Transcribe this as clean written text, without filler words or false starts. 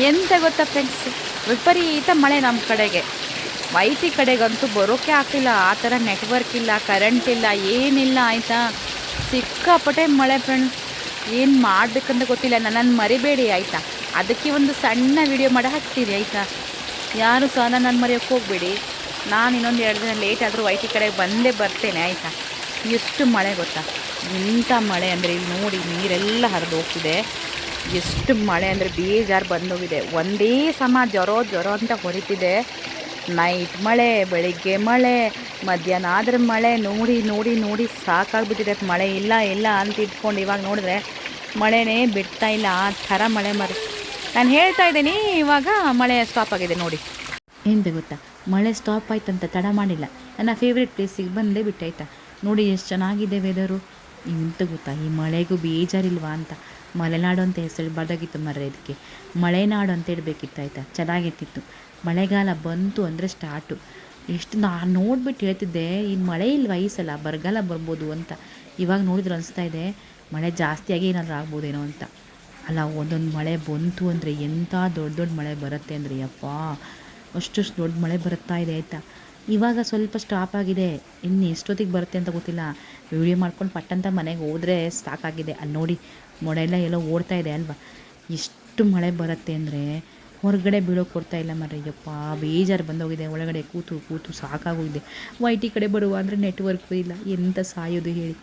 ಎಂತ ಗೊತ್ತಾ ಫ್ರೆಂಡ್ಸ್, ವಿಪರೀತ ಮಳೆ ನಮ್ಮ ಕಡೆಗೆ. ವೈಟಿ ಕಡೆಗಂತೂ ಬರೋಕ್ಕೆ ಆಗ್ತಿಲ್ಲ. ಆ ಥರ ನೆಟ್ವರ್ಕ್ ಇಲ್ಲ, ಕರೆಂಟ್ ಇಲ್ಲ, ಏನಿಲ್ಲ ಆಯಿತಾ. ಸಿಕ್ಕಾಪಟ್ಟೆ ಮಳೆ ಫ್ರೆಂಡ್ಸ್. ಏನು ಮಾಡಬೇಕಂತ ಗೊತ್ತಿಲ್ಲ. ನನ್ನನ್ನು ಮರಿಬೇಡಿ ಆಯಿತಾ. ಅದಕ್ಕೆ ಒಂದು ಸಣ್ಣ ವಿಡಿಯೋ ಮಾಡಿ ಹಾಕ್ತೀನಿ ಆಯಿತಾ. ಯಾರು ಸಹ ನನ್ನನ್ನು ಮರೆಯೋಕ್ಕೆ ಹೋಗಬೇಡಿ. ನಾನು ಇನ್ನೊಂದು 2 ದಿನ ಲೇಟ್ ಆದರೂ ವೈಟಿ ಕಡೆಗೆ ಬಂದೇ ಬರ್ತೇನೆ ಆಯಿತಾ. ಎಷ್ಟು ಮಳೆ ಗೊತ್ತಾ, ಇಂಥ ಮಳೆ ಅಂದರೆ ಇಲ್ಲಿ ನೋಡಿ ನೀರೆಲ್ಲ ಹರಿದು ಹೋಗ್ತಿದೆ. ಎಷ್ಟು ಮಳೆ ಅಂದರೆ ಬೇಜಾರು ಬಂದೋಗಿದೆ. ಒಂದೇ ಸಮ ಜ್ವರ ಅಂತ ಹೊರಿತಿದೆ. ನೈಟ್ ಮಳೆ, ಬೆಳಿಗ್ಗೆ ಮಳೆ, ಮಧ್ಯಾಹ್ನ ಆದರೆ ಮಳೆ. ನೋಡಿ ನೋಡಿ ನೋಡಿ ಸಾಕಾಗ್ಬಿಟ್ಟಿದೆ. ಮಳೆ ಇಲ್ಲ ಇಲ್ಲ ಅಂತ ಇಟ್ಕೊಂಡು ಇವಾಗ ನೋಡಿದ್ರೆ ಮಳೆನೇ ಬಿಡ್ತಾ ಇಲ್ಲ. ಆ ಥರ ಮಳೆ ಮರಿ. ನಾನು ಹೇಳ್ತಾ ಇದ್ದೀನಿ, ಇವಾಗ ಮಳೆ ಸ್ಟಾಪ್ ಆಗಿದೆ ನೋಡಿ. ಎಂತ ಗೊತ್ತಾ, ಮಳೆ ಸ್ಟಾಪ್ ಆಯ್ತಂತ ತಡ ಮಾಡಿಲ್ಲ. ನನ್ನ ಫೇವ್ರೆಟ್ ಪ್ಲೇಸಿಗೆ ಬಂದೇ ಬಿಟ್ಟಾಯ್ತಾ. ನೋಡಿ ಎಷ್ಟು ಚೆನ್ನಾಗಿದೆ ವೆದರು. ಎಂತ ಗೊತ್ತಾ, ಈ ಮಳೆಗೂ ಬೇಜಾರಿಲ್ವಾ ಅಂತ. ಮಲೆನಾಡು ಅಂತ ಹೆಸರಿಡಬಾರ್ದಾಗಿತ್ತು ಮರ್ರೆ. ಇದಕ್ಕೆ ಮಳೆನಾಡು ಅಂತ ಇಡಬೇಕಿತ್ತು ಆಯಿತಾ. ಚೆನ್ನಾಗಿರ್ತಿತ್ತು. ಮಳೆಗಾಲ ಬಂತು ಅಂದರೆ ಸ್ಟಾರ್ಟು. ಎಷ್ಟು ನಾನು ನೋಡ್ಬಿಟ್ಟು ಹೇಳ್ತಿದ್ದೆ, ಈ ಮಳೆ ಇಲ್ವಾ ಈ ಸಲ, ಬರಗಾಲ ಬರ್ಬೋದು ಅಂತ. ಇವಾಗ ನೋಡಿದ್ರೆ ಅನಿಸ್ತಾ ಇದೆ ಮಳೆ ಜಾಸ್ತಿಯಾಗಿ ಏನಾದರೂ ಆಗ್ಬೋದೇನೋ ಅಂತ. ಅಲ್ಲ, ಒಂದೊಂದು ಮಳೆ ಬಂತು ಅಂದರೆ ಎಂಥ ದೊಡ್ಡ ದೊಡ್ಡ ಮಳೆ ಬರುತ್ತೆ ಅಂದರೆ ಯಪ್ಪ, ಅಷ್ಟು ದೊಡ್ಡ ಮಳೆ ಬರುತ್ತಾ ಇದೆ ಆಯಿತಾ. ಇವಾಗ ಸ್ವಲ್ಪ ಸ್ಟಾಪ್ ಆಗಿದೆ. ಇನ್ನು ಎಷ್ಟೊತ್ತಿಗೆ ಬರುತ್ತೆ ಅಂತ ಗೊತ್ತಿಲ್ಲ. ವಿಡಿಯೋ ಮಾಡ್ಕೊಂಡು ಪಟ್ಟಂತ ಮನೆಗೆ ಹೋದರೆ ಸಾಕಾಗಿದೆ. ಅಲ್ಲಿ ನೋಡಿ ಮೊಡೆಲ್ಲ ಎಲ್ಲೋ ಓಡ್ತಾ ಇದೆ ಅಲ್ವಾ. ಎಷ್ಟು ಮಳೆ ಬರುತ್ತೆ ಅಂದರೆ ಹೊರಗಡೆ ಬೀಳೋಕೆ ಕೊಡ್ತಾ ಇಲ್ಲ ಮರ. ಯಪ್ಪ, ಬೇಜಾರು ಬಂದೋಗಿದೆ. ಒಳಗಡೆ ಕೂತು ಕೂತು ಸಾಕಾಗೋಗಿದೆ. ವೈಟಿ ಕಡೆ ಬರುವ ಅಂದರೆ ನೆಟ್ವರ್ಕು ಇಲ್ಲ. ಎಂತ ಸಾಯೋದು ಹೇಳಿ.